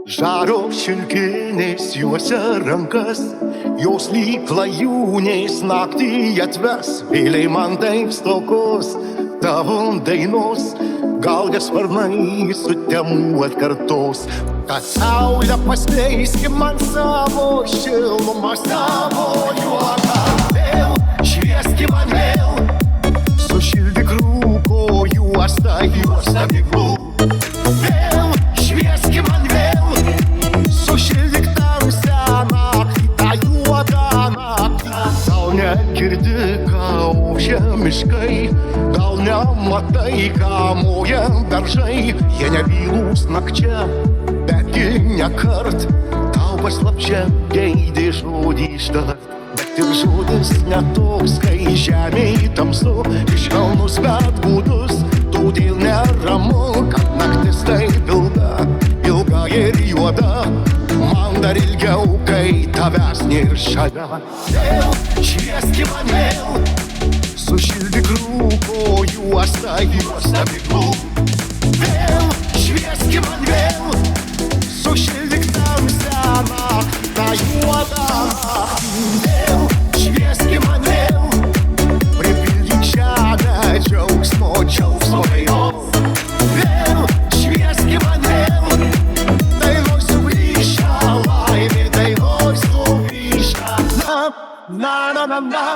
Žaro šilkinės juose rankas, jos lyg klajūnės naktį atves. Vėliai man taip stokos tavo dainos, gal jas sparnai sutemų atkartos. Kad saulė paskleiski man savo šilumą, savo juoką. Vėl švieski man vėl, sušildyk rūko juostą, juostą miglų. Vėl švieski man vėl, sušildyk tamsią naktį, tą juodą naktį. Gal negirdi, ką ūžia miškai, gal nematai, ką moja beržai. Jie nebylūs nakčia, betgi nekart tau paslapčia geidė žodį ištart. Bet tik žodis netoks, kai žemėj tamsu, švelnus bet gūdus. Todėl neramu, kad naktis taip ilga, ilga ir juoda. Man dar ilgiau, kai tavęs nėr šalia. Vėl švieski man vėl, sušildyk rūko juostą, juostą miglų. Vėl švieski man vėl, sušildyk tamsią naktį, tą juodą naktį. Vėl švieski man vėl, pripildyk žemę džiaugsmo, džiaugsmo dainos. Vėl švieski man vėl, dainoj sugrįžta laimė, dainoj sugrįžta. Na, na, na, na, na.